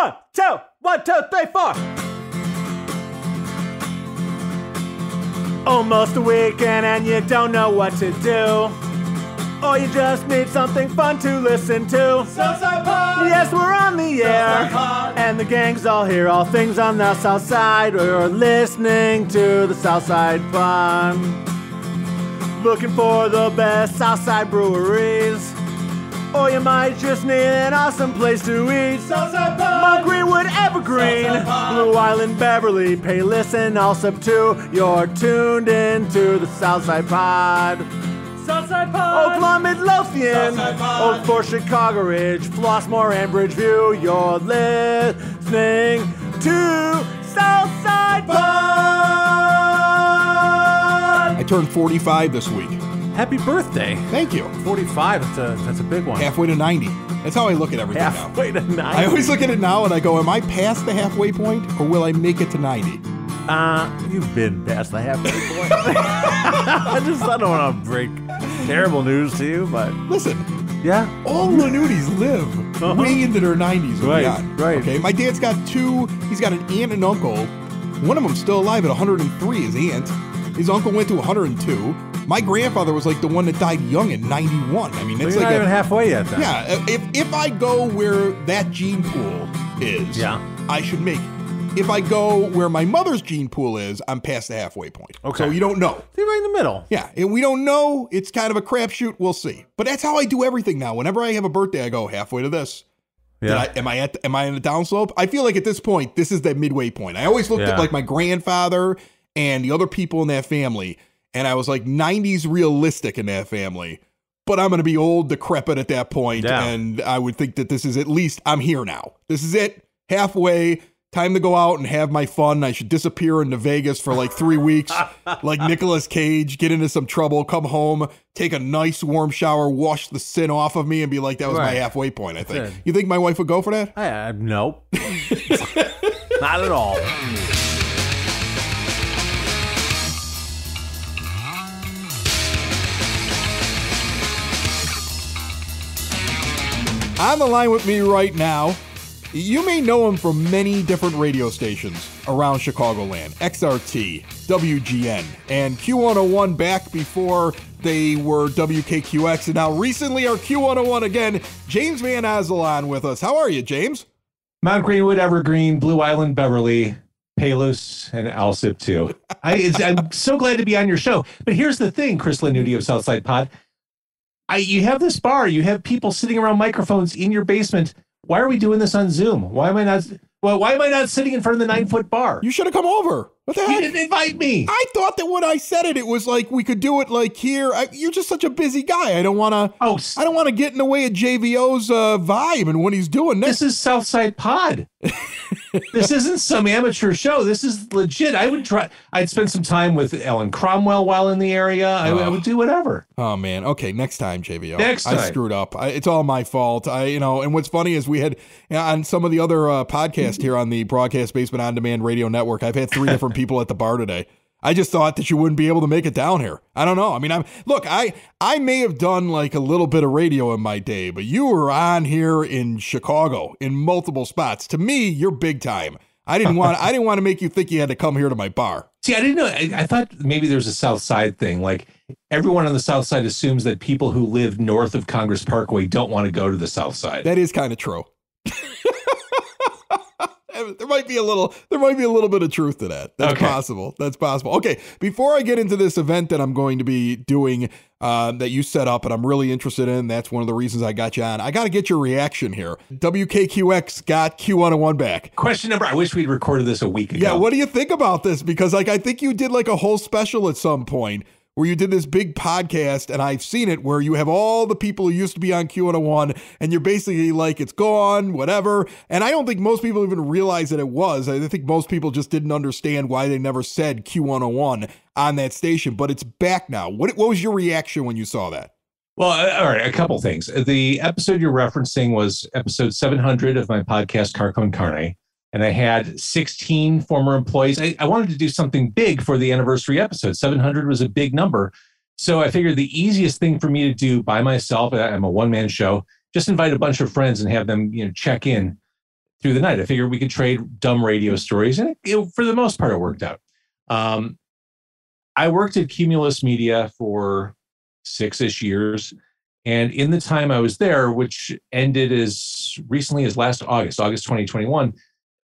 1, 2, 1, 2, 3, 4. Almost a weekend and you don't know what to do. Or you just need something fun to listen to. Southside Pod! Yes, we're on the air. Pod. And the gang's all here, all things on the South Side. You're listening to the Southside Pod. Looking for the best Southside breweries. Or you might just need an awesome place to eat. Southside Pod! Mount Greenwood, Evergreen, Blue Island, Beverly, Payless, and Allsup too. You're tuned into the Southside Pod. Southside Pod! Oakland, Midlothian, Southside Pod. Oak Forest, Chicago Ridge, Flossmoor, and Bridgeview. You're listening to Southside Pod. I turned 45 this week. Happy birthday. Thank you. 45, that's a big one. Halfway to 90. That's how I look at everything Halfway now. to 90. I always look at it now and I go, am I past the halfway point or will I make it to 90? You've been past the halfway point. I don't want to break terrible news to you, but Listen, yeah. all Lanutis live way into their 90s and Right, beyond. right. Okay, my dad's got two. He's got an aunt and uncle. One of them's still alive at 103, his aunt. His uncle went to 102. My grandfather was like the one that died young at 91. I mean, So it's you're like not even halfway yet then. Yeah, if I go where that gene pool is, Yeah. I should make it. If I go where my mother's gene pool is, I'm past the halfway point. Okay. So you don't know. You're right in the middle. Yeah, and we don't know. It's kind of a crapshoot. We'll see. But that's how I do everything now. Whenever I have a birthday, I go halfway to this. Yeah. Am I in the downslope? I feel like at this point, this is that midway point. I always looked at like my grandfather and the other people in that family, and I was like 90s realistic in that family. But I'm going to be old, decrepit at that point, and I would think that this is at least, I'm here now. This is it. Halfway. Time to go out and have my fun. I should disappear into Vegas for like 3 weeks, like Nicolas Cage, get into some trouble, come home, take a nice warm shower, wash the sin off of me, and be like, that was my halfway point, I think. You think my wife would go for that? Nope. Not at all. On the line with me right now, you may know him from many different radio stations around Chicagoland. XRT, WGN, and Q101 back before they were WKQX, and now recently are Q101 again. James Van Asselon with us. How are you, James? Mount Greenwood, Evergreen, Blue Island, Beverly, Payless, and Allsup too. I'm so glad to be on your show. But here's the thing, Chris Lanuti of Southside Pod. You have this bar. You have people sitting around microphones in your basement. Why are we doing this on Zoom? Why am I not sitting in front of the 9-foot bar? You should have come over. What the heck? You didn't invite me. I thought that when I said it, it was like we could do it like here. You're just such a busy guy. I don't want to. I don't want to get in the way of JVO's vibe and what he's doing. This is Southside Pod. This isn't some amateur show. This is legit. I'd spend some time with Ellen Cromwell while in the area. I would do whatever. Oh man. Okay. Next time, JVO. Next time. I screwed up. It's all my fault. And what's funny is we had on some of the other podcasts here on the Broadcast Basement On Demand Radio Network, I've had 3 different people at the bar today. I just thought that you wouldn't be able to make it down here. I don't know. I mean, I may have done like a little bit of radio in my day, but you were on here in Chicago in multiple spots. To me, you're big time. I didn't want to make you think you had to come here to my bar. See, I didn't know. I thought maybe there's a South Side thing. Like everyone on the South Side assumes that people who live north of Congress Parkway don't want to go to the South Side. That is kind of true. There might be a little bit of truth to that. That's possible. That's possible. Okay, before I get into this event that I'm going to be doing that you set up and I'm really interested in, that's one of the reasons I got you on. I got to get your reaction here. WKQX got Q101 back. Question number, I wish we'd recorded this a week ago. Yeah, what do you think about this? Because I think you did like a whole special at some point where you did this big podcast, and I've seen it, where you have all the people who used to be on Q101, and you're basically like, it's gone, whatever. And I don't think most people even realize that it was. I think most people just didn't understand why they never said Q101 on that station, but it's back now. What was your reaction when you saw that? Well, all right, a couple things. The episode you're referencing was episode 700 of my podcast, Car Con Carne. And I had 16 former employees. I wanted to do something big for the anniversary episode. 700 was a big number. So I figured the easiest thing for me to do by myself, I'm a one-man show, just invite a bunch of friends and have them, check in through the night. I figured we could trade dumb radio stories, and for the most part, it worked out. I worked at Cumulus Media for 6-ish years. And in the time I was there, which ended as recently as last August 2021,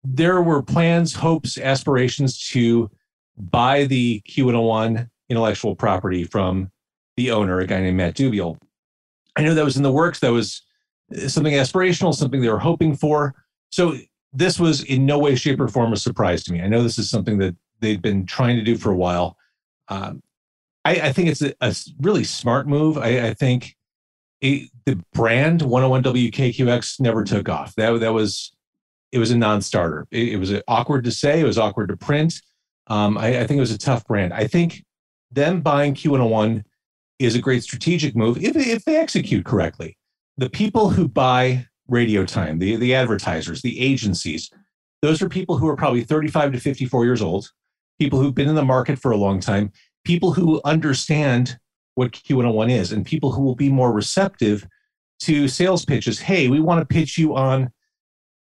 there were plans, hopes, aspirations to buy the Q101 intellectual property from the owner, a guy named Matt Dubiel. I knew that was in the works. That was something aspirational, something they were hoping for. So this was in no way, shape, or form a surprise to me. I know this is something that they've been trying to do for a while. I think it's a really smart move. I think the brand 101 WKQX never took off. It was a non-starter. It was awkward to say. It was awkward to print. I think it was a tough brand. I think them buying Q101 is a great strategic move if they execute correctly. The people who buy radio time, the advertisers, the agencies, those are people who are probably 35 to 54 years old, people who've been in the market for a long time, people who understand what Q101 is, and people who will be more receptive to sales pitches. Hey, we want to pitch you on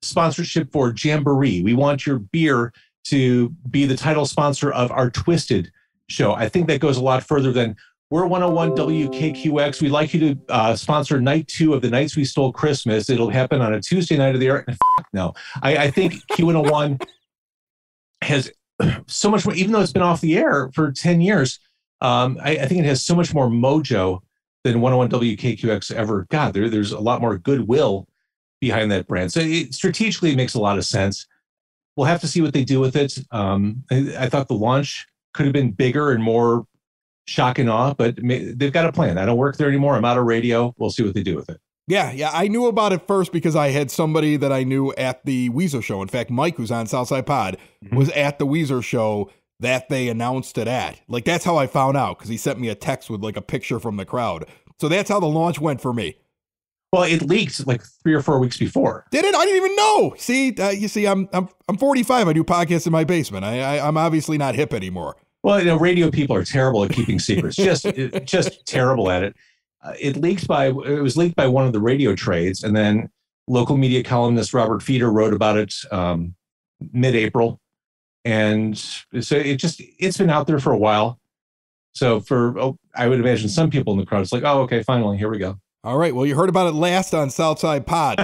sponsorship for Jamboree. We want your beer to be the title sponsor of our Twisted show. I think that goes a lot further than we're 101 WKQX. We'd like you to sponsor night 2 of The Nights We Stole Christmas. It'll happen on a Tuesday night of the year. No, I think Q101 has so much more, even though it's been off the air for 10 years, I think it has so much more mojo than 101 WKQX ever got. There's a lot more goodwill behind that brand. So strategically, it makes a lot of sense. We'll have to see what they do with it. I thought the launch could have been bigger and more shock and awe, but they've got a plan. I don't work there anymore. I'm out of radio. We'll see what they do with it. Yeah. I knew about it first because I had somebody that I knew at the Weezer show. In fact, Mike, who's on Southside Pod, was at the Weezer show that they announced it at. Like, that's how I found out, because he sent me a text with like a picture from the crowd. So that's how the launch went for me. Well, it leaked like 3 or 4 weeks before. Did it? I didn't even know. See, you see, I'm 45. I do podcasts in my basement. I'm obviously not hip anymore. Well, radio people are terrible at keeping secrets. Just terrible at it. It was leaked by one of the radio trades, and then local media columnist Robert Feeder wrote about it mid-April, and so it's been out there for a while. So I would imagine some people in the crowd, it's like, oh, okay, finally, here we go. All right. Well, you heard about it last on Southside Pod.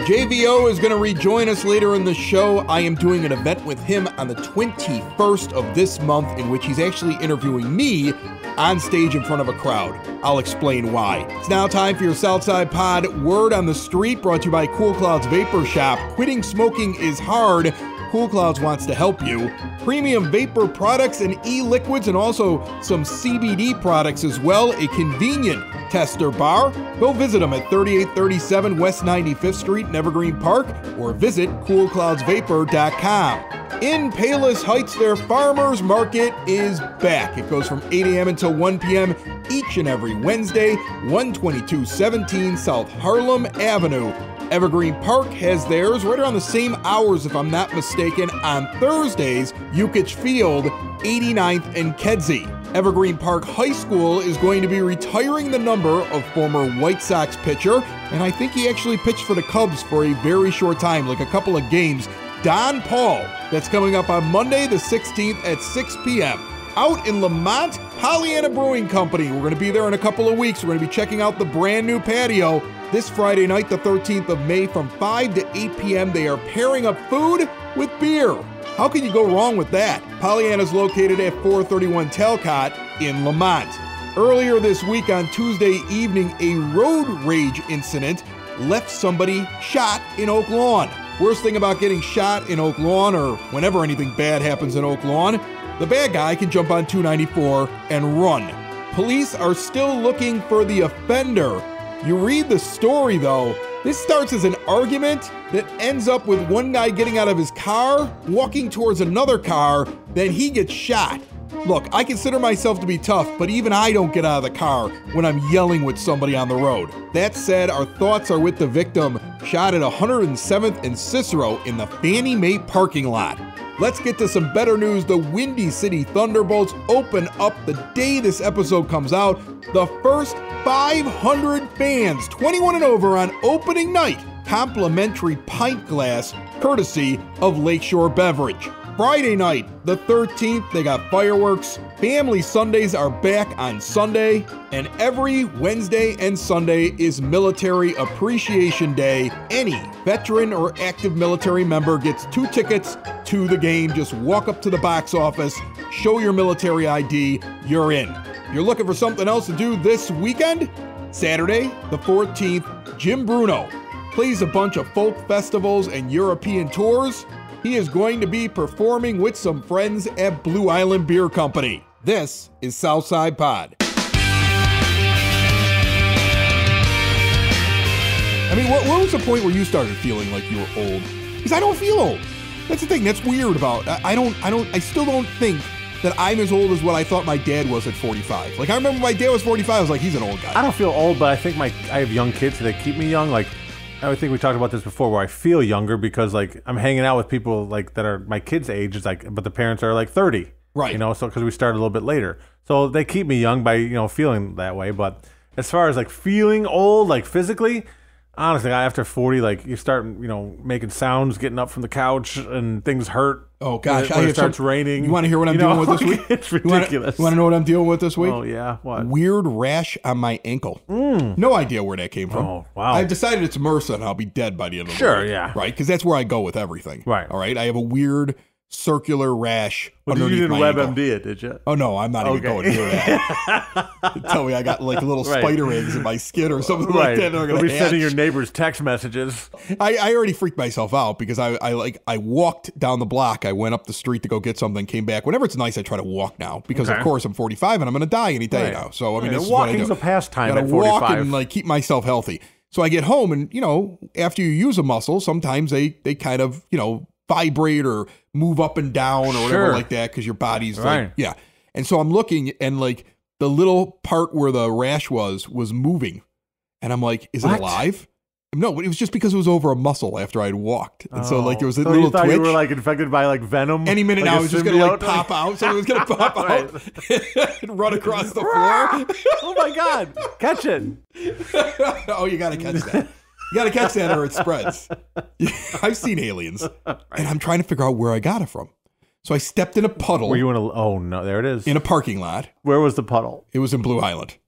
JVO is going to rejoin us later in the show. I am doing an event with him on the 21st of this month, in which he's actually interviewing me on stage in front of a crowd. I'll explain why. It's now time for your Southside Pod Word on the Street, brought to you by Cool Clouds Vapor Shop. Quitting smoking is hard. Cool Clouds wants to help you. Premium vapor products and e-liquids, and also some CBD products as well. A convenient tester bar. Go visit them at 3837 West 95th Street in Evergreen Park, or visit coolcloudsvapor.com. In Palos Heights, their farmers market is back. It goes from 8 a.m. until 1 p.m. each and every Wednesday, 12217 South Harlem Avenue. Evergreen Park has theirs right around the same hours, if I'm not mistaken, on Thursdays, Yukich Field, 89th and Kedzie. Evergreen Park High School is going to be retiring the number of former White Sox pitcher, and I think he actually pitched for the Cubs for a very short time, like a couple of games, Don Paul. That's coming up on Monday the 16th at 6 p.m. Out in Lamont, Pollyanna Brewing Company. We're going to be there in a couple of weeks. We're going to be checking out the brand new patio. This Friday night, the 13th of May, from 5 to 8 p.m., they are pairing up food with beer. How can you go wrong with that? Pollyanna is located at 431 Talcott in Lamont. Earlier this week on Tuesday evening, a road rage incident left somebody shot in Oak Lawn. Worst thing about getting shot in Oak Lawn, or whenever anything bad happens in Oak Lawn, the bad guy can jump on 294 and run. Police are still looking for the offender. You read the story, though. This starts as an argument that ends up with one guy getting out of his car, walking towards another car, then he gets shot. Look, I consider myself to be tough, but even I don't get out of the car when I'm yelling with somebody on the road. That said, our thoughts are with the victim, shot at 107th and Cicero in the Fannie Mae parking lot. let's get to some better news. The Windy City Thunderbolts open up the day this episode comes out. The first 500 fans, 21 and over, on opening night. Complimentary pint glass, courtesy of Lakeshore Beverage. Friday night, the 13th, they got fireworks. Family Sundays are back on Sunday. And every Wednesday and Sunday is Military Appreciation Day. Any veteran or active military member gets 2 tickets to the game. Just walk up to the box office, show your military ID, you're in. You're looking for something else to do this weekend? Saturday, the 14th, Jim Bruno plays a bunch of folk festivals and European tours. He is going to be performing with some friends at Blue Island Beer Company. This is Southside Pod. I mean, what was the point where you started feeling like you were old? Because I don't feel old. That's the thing. That's weird about. I still don't think that I'm as old as what I thought my dad was at 45. Like, I remember my dad was 45. I was like, he's an old guy. I don't feel old, but I think I have young kids, so they keep me young. Like, I think we talked about this before, where I feel younger because like I'm hanging out with people like that are my kids' age. It's like, but the parents are like 30, right? So because we started a little bit later, so they keep me young by feeling that way. But as far as like feeling old, like physically, honestly, after 40, like you start making sounds, getting up from the couch, and things hurt. Oh gosh, when it starts raining. You want to hear what I'm dealing with this week? It's ridiculous. You want to know what I'm dealing with this week? Oh yeah, what? Weird rash on my ankle. No idea where that came from. Oh wow. I've decided it's MRSA and I'll be dead by the end of the week. Sure, yeah. Right, because that's where I go with everything. Right. All right. I have a weird circular rash underneath you didn't my ankle. WebMD it, did you? Oh no, I'm not even going near that. Tell me I got like little spider eggs in my skin or something like that. You'll be sending your neighbors text messages. I already freaked myself out because I walked down the block. I went up the street to go get something, came back. Whenever it's nice, I try to walk now because of course I'm 45 and I'm going to die any day now. So I mean, this is what I do. Walking's a pastime I at 45. Walk and like keep myself healthy. So I get home and after you use a muscle, sometimes they kind of vibrate or move up and down or whatever like that because your body's like, yeah. And so I'm looking and like the little part where the rash was moving. And I'm like, is it alive? No, it was just because it was over a muscle after I'd walked. And so like there was a little you thought twitch. You were like infected by like venom? Any minute now, it was just going to like pop out. So it was going to pop out and run across the floor. Oh my God. Catch it. Oh, you got to catch that. You got to catch that or it spreads. I've seen aliens and I'm trying to figure out where I got it from. So I stepped in a puddle. Were you in a, oh no, there it is. In a parking lot. Where was the puddle? It was in Blue Island. It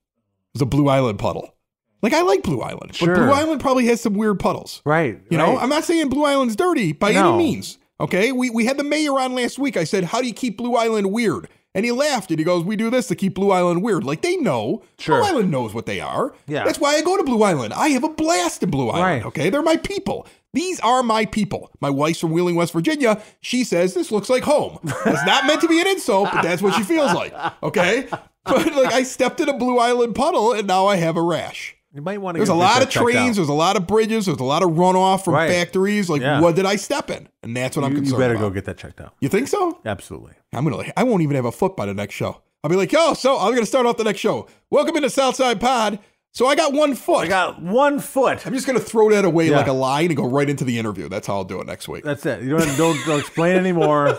was a Blue Island puddle. Like I like Blue Island, but Blue Island probably has some weird puddles. Right. You know, I'm not saying Blue Island's dirty by any means. Okay. We had the mayor on last week. I said, how do you keep Blue Island weird? And he laughed and he goes, we do this to keep Blue Island weird. Like they know. Blue Island knows what they are. Yeah. That's why I go to Blue Island. I have a blast in Blue Island. Right. Okay. They're my people. These are my people. My wife's from Wheeling, West Virginia. She says this looks like home. It's not meant to be an insult, but that's what she feels like. Okay. But like I stepped in a Blue Island puddle and now I have a rash. You might want to. There's a lot of trains. There's a lot of bridges. There's a lot of runoff from factories. Like, what did I step in? And that's what I'm concerned about. You better go get that checked out. You think so? Absolutely. I won't even have a foot by the next show. I'll be like, so I'm gonna start off the next show. Welcome into Southside Pod. So I got 1 foot. I got 1 foot. I'm just gonna throw that away like a line and go right into the interview. That's how I'll do it next week. That's it. You don't explain anymore.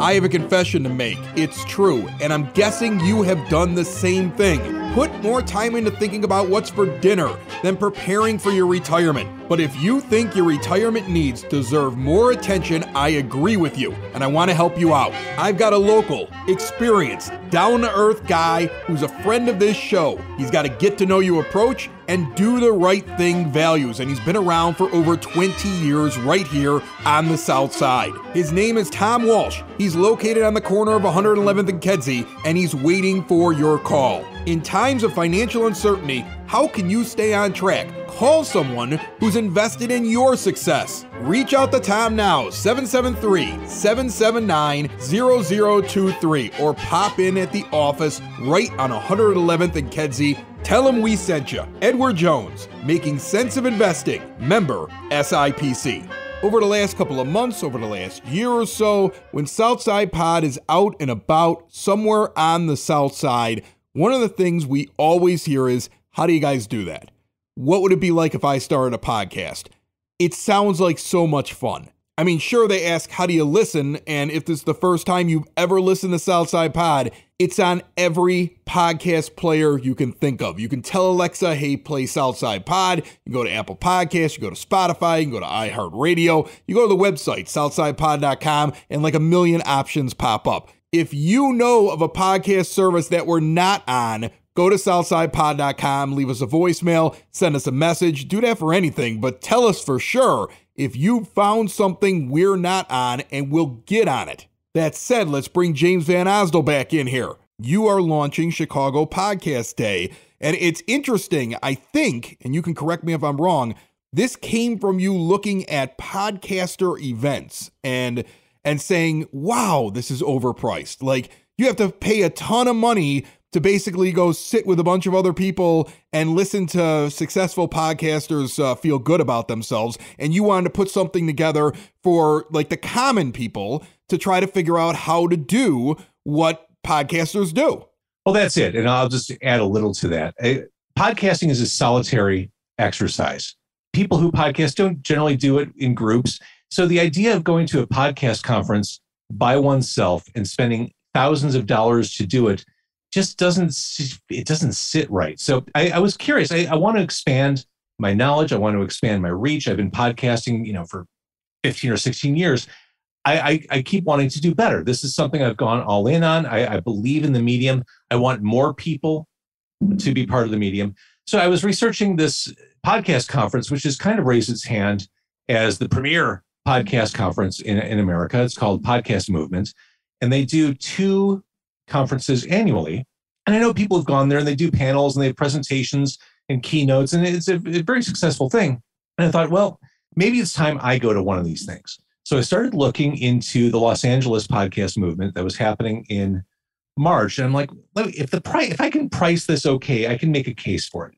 I have a confession to make. It's true, and I'm guessing you have done the same thing. Put more time into thinking about what's for dinner than preparing for your retirement. But if you think your retirement needs deserve more attention, I agree with you, and I want to help you out. I've got a local, experienced, down-to-earth guy who's a friend of this show. He's got a get-to-know-you approach and do the right thing values, and he's been around for over 20 years right here on the South Side. His name is Tom Walsh. He's located on the corner of 111th and Kedzie, and he's waiting for your call. In times of financial uncertainty, how can you stay on track? Call someone who's invested in your success. Reach out to Tom now, 773-779-0023, or pop in at the office right on 111th and Kedzie. Tell him we sent you. Edward Jones, Making Sense of Investing, member SIPC. Over the last couple of months, over the last year or so, when Southside Pod is out and about somewhere on the South Side, one of the things we always hear is, how do you guys do that? What would it be like if I started a podcast? it sounds like so much fun. I mean, sure, they ask, how do you listen? And if this is the first time you've ever listened to Southside Pod, it's on every podcast player you can think of. You can tell Alexa, hey, play Southside Pod. You go to Apple Podcasts, you go to Spotify, you can go to iHeartRadio, you go to the website, southsidepod.com, and like a million options pop up. If you know of a podcast service that we're not on, go to southsidepod.com, leave us a voicemail, send us a message, do that for anything, but tell us for sure if you found something we're not on, and we'll get on it. That said, let's bring James Van Osdol back in here. You are launching Chicago Podcast Day, and it's interesting, I think, and you can correct me if I'm wrong, this came from you looking at podcaster events and saying, wow, this is overpriced. Like, you have to pay a ton of money to basically go sit with a bunch of other people and listen to successful podcasters feel good about themselves. And you wanted to put something together for like the common people to try to figure out how to do what podcasters do. Well, that's it. And I'll just add a little to that. Podcasting is a solitary exercise. People who podcast don't generally do it in groups. So the idea of going to a podcast conference by oneself and spending thousands of dollars to do it just doesn't sit right. So I was curious. I want to expand my knowledge. I want to expand my reach. I've been podcasting, for 15 or 16 years. I keep wanting to do better. This is something I've gone all in on. I believe in the medium. I want more people to be part of the medium. So I was researching this podcast conference, which has kind of raised its hand as the premier podcast conference in America. It's called Podcast Movement. And they do 2 conferences annually. And I know people have gone there and they do panels and they have presentations and keynotes, and it's a very successful thing. And I thought, well, maybe it's time I go to one of these things. So I started looking into the Los Angeles podcast movement that was happening in March. And I'm like, if I can price this okay, I can make a case for it.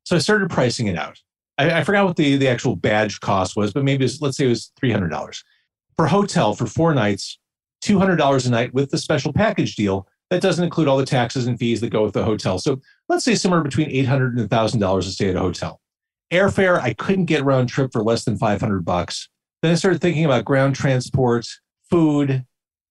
So I started pricing it out. I forgot what the actual badge cost was, but maybe let's say it was $300. For hotel for 4 nights, $200 a night with the special package deal. That doesn't include all the taxes and fees that go with the hotel. So let's say somewhere between $800 and $1,000 to stay at a hotel. Airfare, I couldn't get round trip for less than $500. Then I started thinking about ground transport, food,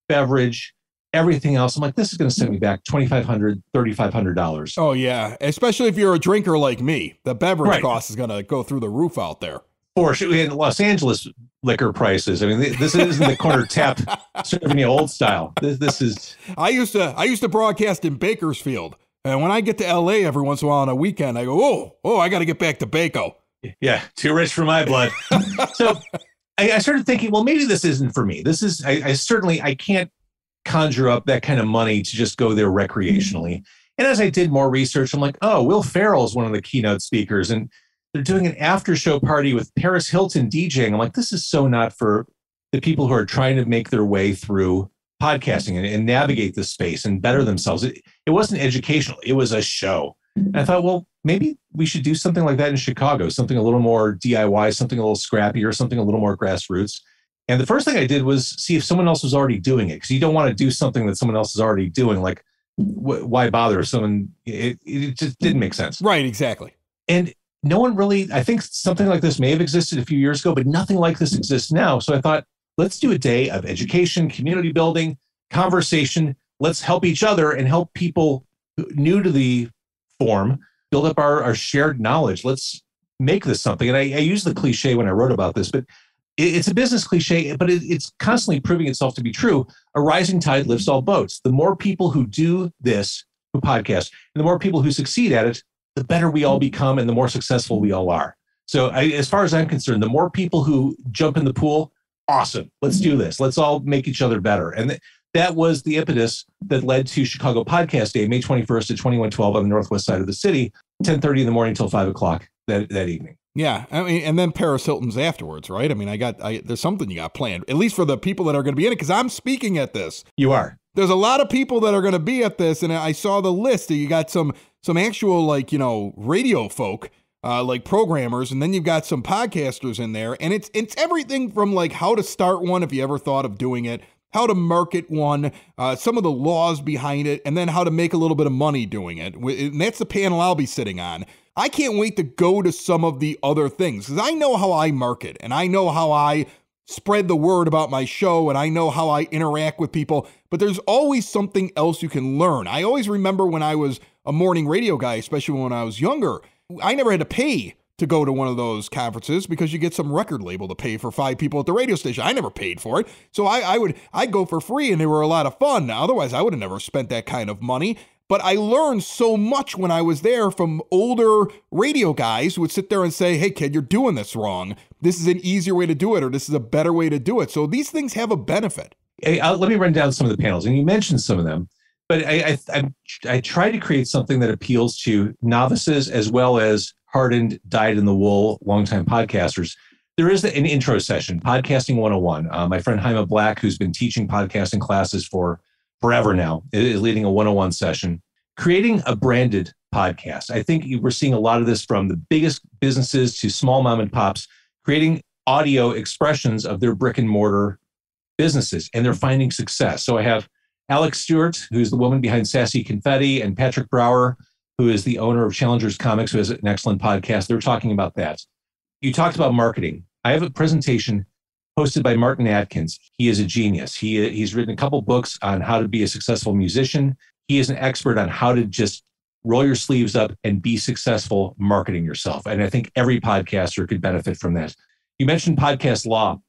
beverage, everything else. I'm like, this is going to send me back $2,500, $3,500. Oh, yeah. Especially if you're a drinker like me. The beverage cost is going to go through the roof out there. For sure. In Los Angeles liquor prices. I mean, this isn't the corner tap serving you old style. This is. I used to broadcast in Bakersfield. And when I get to LA every once in a while on a weekend, I go, oh, I got to get back to Baco. Yeah, too rich for my blood. So I started thinking, well, maybe this isn't for me. This is, I can't conjure up that kind of money to just go there recreationally. And as I did more research, I'm like, oh, Will Ferrell is one of the keynote speakers. And they're doing an after show party with Paris Hilton DJing. I'm like, this is so not for the people who are trying to make their way through podcasting and navigate this space and better themselves. It wasn't educational. It was a show. And I thought, well, maybe we should do something like that in Chicago, something a little more DIY, something a little scrappier, something a little more grassroots. And the first thing I did was see if someone else was already doing it, because you don't want to do something that someone else is already doing. Like, why bother someone? It just didn't make sense. Right, exactly. And no one really, I think something like this may have existed a few years ago, but nothing like this exists now. So I thought, let's do a day of education, community building, conversation. Let's help each other and help people new to the form build up our shared knowledge. Let's make this something. And I use the cliche when I wrote about this, but it's a business cliche, but it's constantly proving itself to be true. A rising tide lifts all boats. The more people who do this, who podcast, and the more people who succeed at it, the better we all become and the more successful we all are. So as far as I'm concerned, the more people who jump in the pool, awesome. Let's do this. Let's all make each other better. And that was the impetus that led to Chicago Podcast Day, May 21st at 2112 on the northwest side of the city, 10:30 in the morning till 5 o'clock that evening. Yeah, I mean, and then Paris Hilton's afterwards, right? I mean, there's something you got planned, at least for the people that are going to be in it, because I'm speaking at this. You are. There's a lot of people that are going to be at this, and I saw the list. You got some actual, radio folk, like programmers, and then you've got some podcasters in there, and it's everything from like how to start one if you ever thought of doing it, how to market one, some of the laws behind it, and then how to make a little bit of money doing it. And that's the panel I'll be sitting on. I can't wait to go to some of the other things because I know how I market and I know how I spread the word about my show and I know how I interact with people, but there's always something else you can learn. I always remember when I was a morning radio guy, especially when I was younger, I never had to pay to go to one of those conferences because you get some record label to pay for 5 people at the radio station. I never paid for it. So I'd go for free and they were a lot of fun. Now, otherwise I would have never spent that kind of money. But I learned so much when I was there from older radio guys who would sit there and say, hey kid, you're doing this wrong. This is an easier way to do it, or this is a better way to do it. So these things have a benefit. Hey, let me run down some of the panels, and you mentioned some of them, but I try to create something that appeals to novices as well as hardened, dyed-in-the-wool, longtime podcasters. There is an intro session, Podcasting 101. My friend Jaime Black, who's been teaching podcasting classes for forever now, is leading a 101 session. Creating a branded podcast. I think we're seeing a lot of this from the biggest businesses to small mom and pops, creating audio expressions of their brick and mortar businesses, and they're finding success. So I have Alex Stewart, who's the woman behind Sassy Confetti, and Patrick Brower, who is the owner of Challengers Comics, who has an excellent podcast. They're talking about that. You talked about marketing. I have a presentation hosted by Martin Atkins. He is a genius. He's written a couple books on how to be a successful musician. He is an expert on how to just roll your sleeves up and be successful marketing yourself. And I think every podcaster could benefit from that. You mentioned podcast law.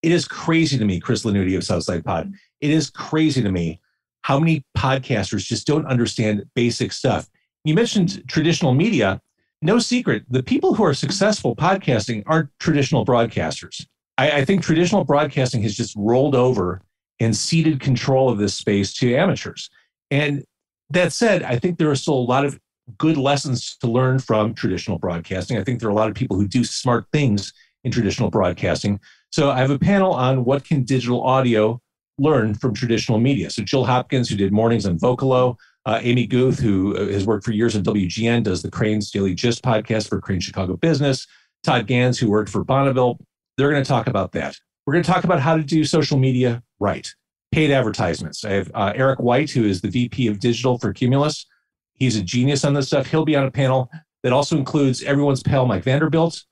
It is crazy to me, Chris Lanuti of Southside Pod. It is crazy to me how many podcasters just don't understand basic stuff. You mentioned traditional media. No secret, the people who are successful podcasting aren't traditional broadcasters. I think traditional broadcasting has just rolled over and ceded control of this space to amateurs. And that said, I think there are still a lot of good lessons to learn from traditional broadcasting. I think there are a lot of people who do smart things in traditional broadcasting. So I have a panel on what can digital audio learn from traditional media. So Jill Hopkins, who did mornings on Vocalo, Amy Guth, who has worked for years on WGN, does the Crane's Daily Gist podcast for Crane Chicago Business, Todd Gans, who worked for Bonneville. They're going to talk about that. We're going to talk about how to do social media right. Paid advertisements. I have Eric White, who is the VP of Digital for Cumulus. He's a genius on this stuff. He'll be on a panel that also includes everyone's pal Mike Vanderbilt,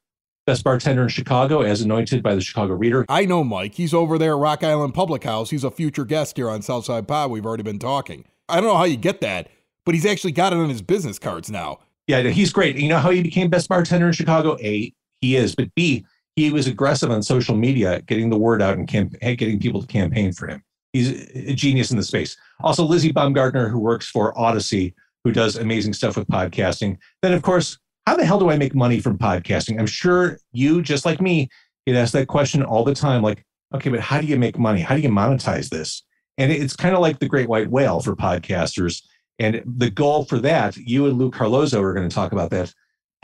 best bartender in Chicago, as anointed by the Chicago Reader. I know Mike. He's over there at Rock Island Public House. He's a future guest here on Southside Pod. We've already been talking. I don't know how you get that, but he's actually got it on his business cards now. Yeah, he's great. You know how he became best bartender in Chicago? A, he is, but B, he was aggressive on social media, getting the word out and getting people to campaign for him. He's a genius in the space. Also, Lizzie Baumgartner, who works for Odyssey, who does amazing stuff with podcasting. Then, of course, how the hell do I make money from podcasting? I'm sure you, just like me, get asked that question all the time. Like, okay, but how do you make money? How do you monetize this? And it's kind of like the great white whale for podcasters. And the goal for that, you and Lou Carlozo are going to talk about that,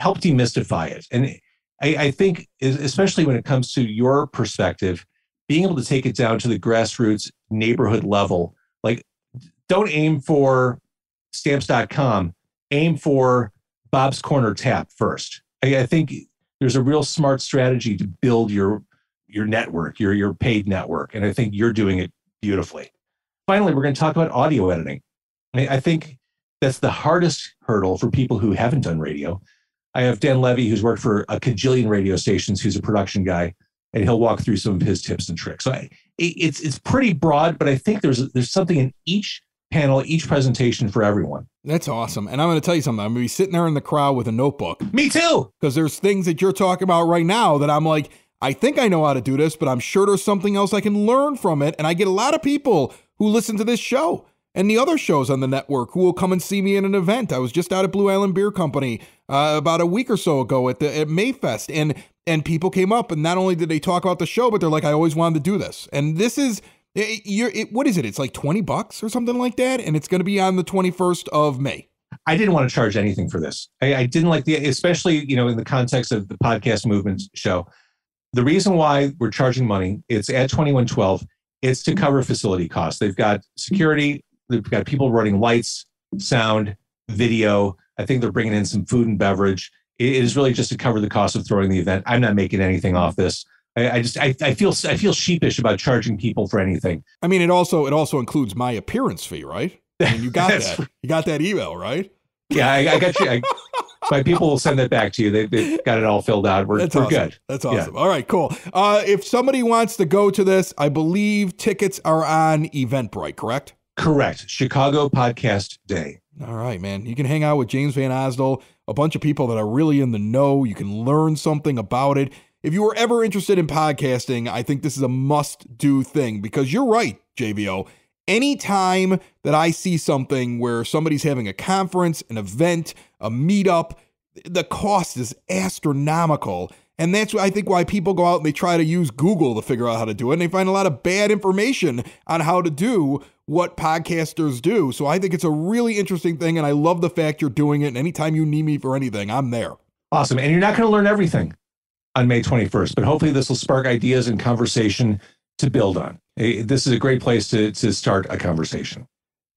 help demystify it. And I think, especially when it comes to your perspective, being able to take it down to the grassroots neighborhood level, like don't aim for stamps.com, aim for Bob's Corner Tap first. I think there's a real smart strategy to build your network, your paid network. And I think you're doing it beautifully. Finally, we're going to talk about audio editing. I think that's the hardest hurdle for people who haven't done radio. I have Dan Levy, who's worked for a cajillion radio stations, who's a production guy, and he'll walk through some of his tips and tricks. So it's pretty broad, but I think there's something in each panel, each presentation for everyone. That's awesome. And I'm going to tell you something. I'm going to be sitting there in the crowd with a notebook. Me too. Because there's things that you're talking about right now that I'm like, I think I know how to do this, but I'm sure there's something else I can learn from it. And I get a lot of people who listen to this show and the other shows on the network who will come and see me in an event. I was just out at Blue Island Beer Company about a week or so ago at Mayfest, and people came up, and not only did they talk about the show, but they're like, I always wanted to do this. And this is, what is it? It's like $20 or something like that, and it's going to be on the 21st of May. I didn't want to charge anything for this. I didn't like especially, in the context of the podcast movement show. The reason why we're charging money, it's at 2112, it's to cover facility costs. They've got security, they've got people running lights, sound, video. I think they're bringing in some food and beverage. It is really just to cover the cost of throwing the event. I'm not making anything off this. I feel sheepish about charging people for anything. I mean, it also includes my appearance fee, right? I mean, you got that. You got that email, right? Yeah, I got you. My people will send that back to you. They've got it all filled out. We're awesome. good. That's awesome. Yeah. All right, cool. If somebody wants to go to this, I believe tickets are on Eventbrite, correct? Correct. Chicago Podcast Day. All right, man. You can hang out with James Van Osdol, a bunch of people that are really in the know. You can learn something about it. If you were ever interested in podcasting, I think this is a must-do thing because you're right, JVO. Anytime that I see something where somebody's having a conference, an event, a meetup, the cost is astronomical. And that's I think why people go out and they try to use Google to figure out how to do it. And they find a lot of bad information on how to do what podcasters do. So I think it's a really interesting thing. And I love the fact you're doing it. And anytime you need me for anything, I'm there. Awesome. And you're not going to learn everything on May 21st, but hopefully this will spark ideas and conversation to build on. This is a great place to start a conversation.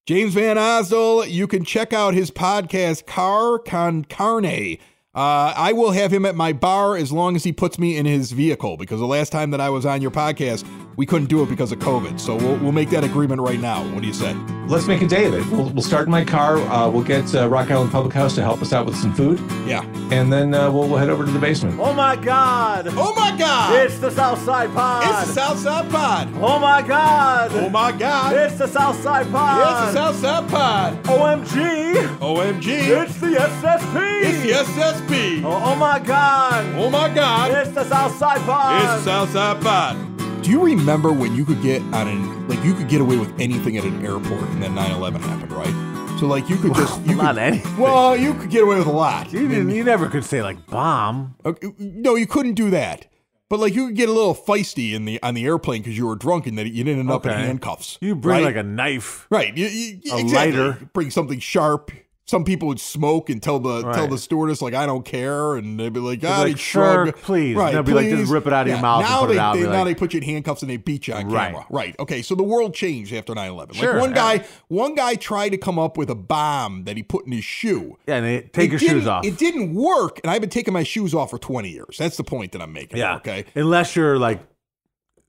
James Van Osdol, you can check out his podcast, Car Con Carne. I will have him at my bar as long as he puts me in his vehicle, because the last time that I was on your podcast, we couldn't do it because of COVID. So we'll make that agreement right now. What do you say? Let's make a day of it. We'll start in my car. We'll get Rock Island Public House to help us out with some food. Yeah. And then we'll head over to the basement. Oh my God! Oh my God! It's the Southside Pod! It's the Southside Pod! Oh my God! Oh my God! It's the Southside Pod! It's the Southside Pod! OMG! OMG! It's the SSP! It's the SSP! Oh my God! Oh my God! It's the Southside Pod! It's the Southside Pod! Do you remember when you could get you could get away with anything at an airport and then 9/11 happened, right? So like you could just anything. Well, you could get away with a lot. You never could say like bomb. No, you couldn't do that. But like you could get a little feisty on the airplane because you were drunk and that you didn't end up in handcuffs. You bring right? like a knife, right? Exactly. Lighter. Bring something sharp. Some people would smoke and tell the stewardess like I don't care, and they'd be like, like, shrug, please. Right, and they'd be like, just rip it out of your mouth and put it out. Now they put you in handcuffs and they beat you on camera. Right. Okay. So the world changed after 9/11. Sure. Like one guy tried to come up with a bomb that he put in his shoe. Yeah, and they take your shoes off. It didn't work, and I've been taking my shoes off for 20 years. That's the point that I'm making. Yeah. Okay. Unless you're like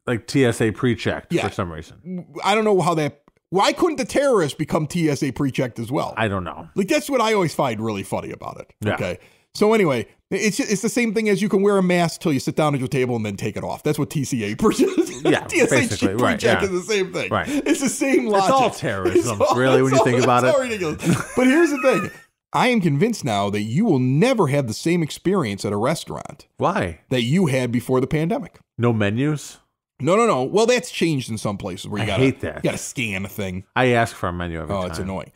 TSA pre-checked for some reason. I don't know how that. Why couldn't the terrorists become TSA pre-checked as well? I don't know. Like that's what I always find really funny about it. Yeah. Okay. So anyway, it's the same thing as you can wear a mask till you sit down at your table and then take it off. That's what TSA pre-check. Yeah, basically. Pre-check is the same thing. Right. It's the same logic. It's all terrorism, when you think about it. It's all ridiculous. But here's the thing. I am convinced now that you will never have the same experience at a restaurant. Why? That you had before the pandemic. No menus? No. Well, that's changed in some places where you hate that. You gotta scan a thing. I ask for a menu every time. Oh, it's annoying.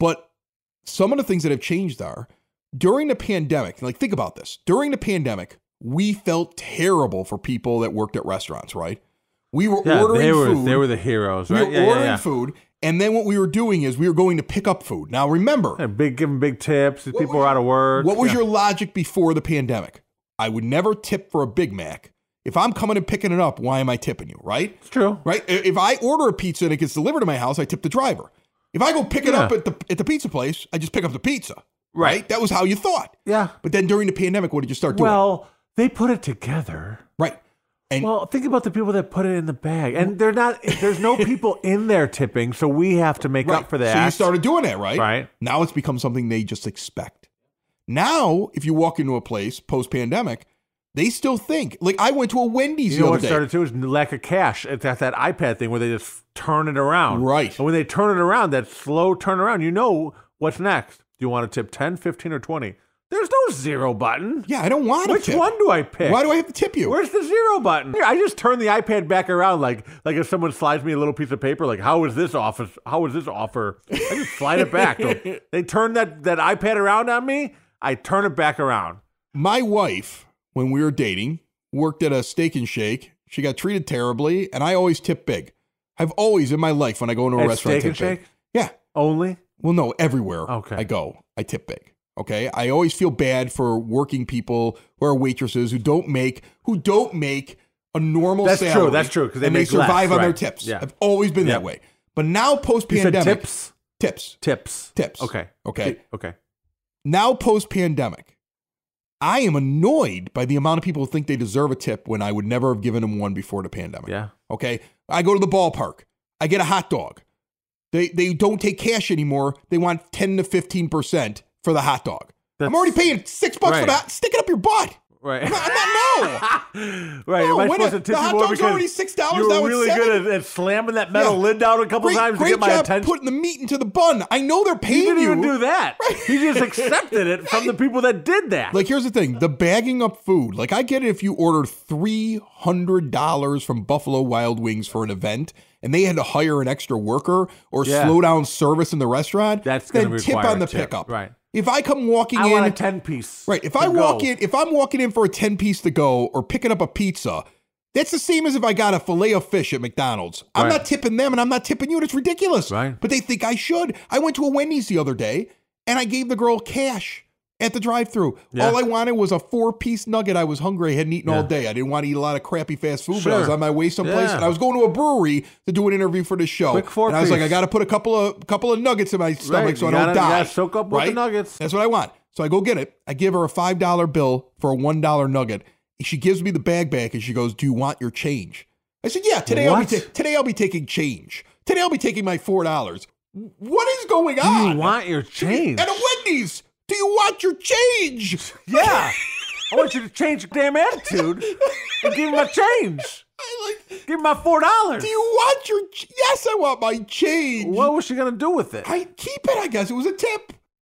But some of the things that have changed are during the pandemic. Like, think about this. During the pandemic, we felt terrible for people that worked at restaurants, right? We were ordering food. They were the heroes, right? We were ordering food. And then what we were doing is we were going to pick up food. Now, remember. Giving big tips. People were out of work. What was your logic before the pandemic? I would never tip for a Big Mac. If I'm coming and picking it up, why am I tipping you, right? It's true. Right? If I order a pizza and it gets delivered to my house, I tip the driver. If I go pick it up at the pizza place, I just pick up the pizza. Right? That was how you thought. Yeah. But then during the pandemic, what did you start doing? Well, they put it together. Right. And think about the people that put it in the bag. And there's no people in there tipping, so we have to make up for that. So you started doing that, right? Right. Now it's become something they just expect. Now, if you walk into a place post-pandemic, they still think. Like, I went to a Wendy's the other day. You know what started too is lack of cash. It's that iPad thing where they just turn it around. Right. And when they turn it around, that slow turnaround, you know what's next. Do you want to tip 10, 15, or 20? There's no zero button. Yeah, I don't want to tip. Which one do I pick? Why do I have to tip you? Where's the zero button? I just turn the iPad back around like if someone slides me a little piece of paper, like, how is this offer? I just slide it back. So they turn that iPad around on me, I turn it back around. My wife, when we were dating, worked at a Steak and Shake. She got treated terribly, and I always tip big. I've always in my life when I go into a restaurant, Steak and Shake? Big. Yeah. Only? Well, no, everywhere okay. I go, I tip big. Okay. I always feel bad for working people who are waitresses who don't make a normal salary. That's true. Because they survive less, on their right. tips. Yeah. I've always been that way. But now post-pandemic. You said tips? Tips. Okay. Now post-pandemic, I am annoyed by the amount of people who think they deserve a tip when I would never have given them one before the pandemic. Yeah. Okay. I go to the ballpark. I get a hot dog. They don't take cash anymore. They want 10 to 15% for the hot dog. I'm already paying $6 for that. Stick it up your butt. Right. I'm not, no. Right. No, Am I supposed to tip you more because already $6? you were really good at slamming that metal lid down a couple times to get my attention? Putting the meat into the bun. I know they're paying you. You didn't even do that. Right. You just accepted it from the people that did that. Like, here's the thing. The bagging up food. Like, I get it if you order $300 from Buffalo Wild Wings for an event and they had to hire an extra worker or slow down service in the restaurant. That's going to tip on the pickup. Right. If I come walking in, I want a 10-piece. Right. If I'm walking in for a 10-piece to go or picking up a pizza, that's the same as if I got a filet of fish at McDonald's. I'm not tipping them and I'm not tipping you. And it's ridiculous. Right. But they think I should. I went to a Wendy's the other day and I gave the girl cash at the drive-thru. Yeah. All I wanted was a 4-piece nugget. I was hungry. I hadn't eaten all day. I didn't want to eat a lot of crappy fast food, but I was on my way someplace and I was going to a brewery to do an interview for the show. Quick 4-piece. And I was like, I got to put a couple of nuggets in my stomach so I don't die. You got to soak up with the nuggets. That's what I want. So I go get it. I give her a $5 bill for a $1 nugget. She gives me the bag back and she goes, "Do you want your change?" I said, "Yeah, today I'll be taking change. Today I'll be taking my $4. What is going on? Do you want your change? At a Wendy's, do you want your change? Yeah. I want you to change your damn attitude and give me my change. Give me my $4. Do you want your... Yes, I want my change. What was she going to do with it? I keep it, I guess. It was a tip.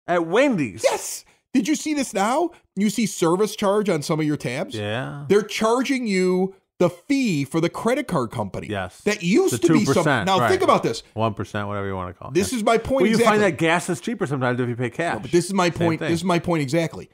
At Wendy's? Yes. Did you see this now? You see service charge on some of your tabs? Yeah. They're charging you the fee for the credit card company. Yes. That used to be something. Now, think about this. 1%, whatever you want to call it. This is my point exactly. You find that gas is cheaper sometimes if you pay cash. No, but this is my point. This is my point exactly.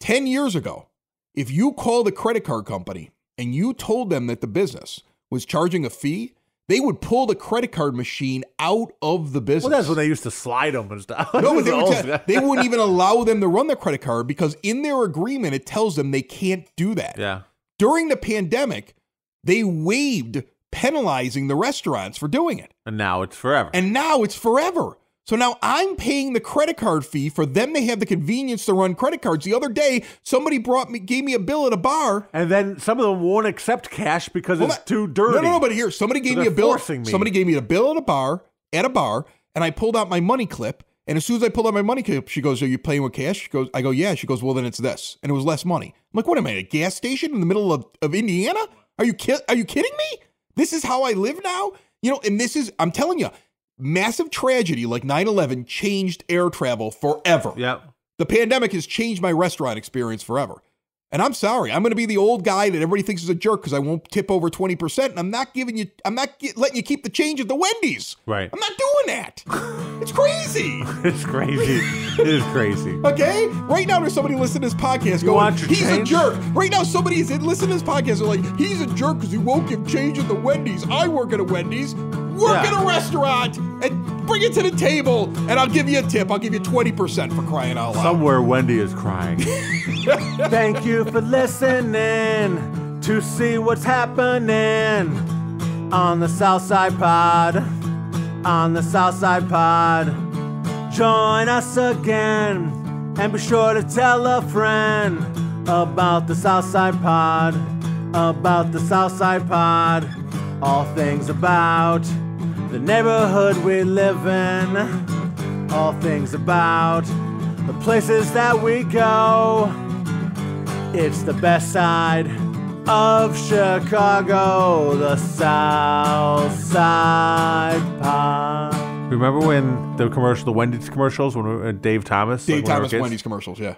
10 years ago, if you called the credit card company and you told them that the business was charging a fee, they would pull the credit card machine out of the business. Well, that's when they used to slide them and stuff. No, but they wouldn't even allow them to run their credit card because in their agreement, it tells them they can't do that. Yeah. During the pandemic, they waived penalizing the restaurants for doing it. And now it's forever. So now I'm paying the credit card fee for them to have the convenience to run credit cards. The other day, somebody gave me a bill at a bar. And then some of them won't accept cash because it's too dirty. No, but here, somebody gave me a bill. Somebody gave me a bill at a bar, and I pulled out my money clip. And as soon as I pulled out my money clip, she goes, "Are you paying with cash?" I go, "Yeah." She goes, "Well, then it's this." And it was less money. I'm like, what am I, at a gas station in the middle of Indiana? Are you kidding me? This is how I live now? You know, and this is, I'm telling you, massive tragedy like 9/11 changed air travel forever. Yep. The pandemic has changed my restaurant experience forever. And I'm sorry, I'm going to be the old guy that everybody thinks is a jerk because I won't tip over 20%. And I'm not letting you keep the change at the Wendy's. Right. I'm not doing that. It's crazy. It's crazy. It is crazy. Okay? Right now, there's somebody listening to this podcast going, he's a jerk. Right now, somebody is listening to this podcast. They're like, he's a jerk because he won't give change at the Wendy's. I work at a Wendy's. Work at a restaurant and bring it to the table, and I'll give you a tip. I'll give you 20% for crying out loud. Somewhere Wendy is crying. Thank you for listening to see what's happening on the Southside Pod. On the Southside Pod. Join us again and be sure to tell a friend about the Southside Pod. About the Southside Pod. All things about the neighborhood we live in. All things about the places that we go. It's the best side of Chicago, the South Side Pod. Remember when the Wendy's commercials, when Dave Thomas? Dave Thomas Wendy's commercials, yeah.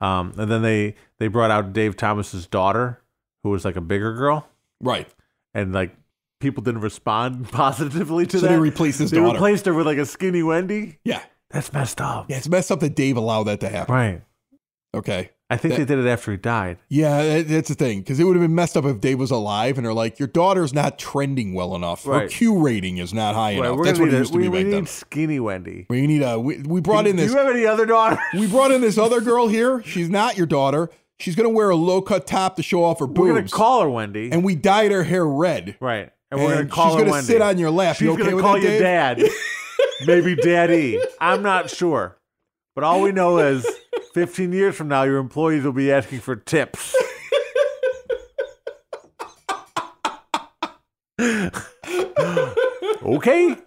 And then they brought out Dave Thomas's daughter, who was like a bigger girl. Right. And like, people didn't respond positively to that. So they replaced his daughter. They replaced her with like a skinny Wendy? Yeah. That's messed up. Yeah, it's messed up that Dave allowed that to happen. Right. Okay. I think they did it after he died. Yeah, that's the thing. Because it would have been messed up if Dave was alive and they're like, your daughter's not trending well enough. Right. Her Q rating is not high enough. That's what it used to be back then. We need skinny Wendy. We need we brought in this. Do you have any other daughters? We brought in this other girl here. She's not your daughter. She's going to wear a low-cut top to show off her boobs. We're going to call her Wendy. And we dyed her hair red. Right. And we're going to call her Wendy. She's going to sit on your lap. She's going to call you Dad. Maybe Daddy. I'm not sure. But all we know is 15 years from now, your employees will be asking for tips. Okay.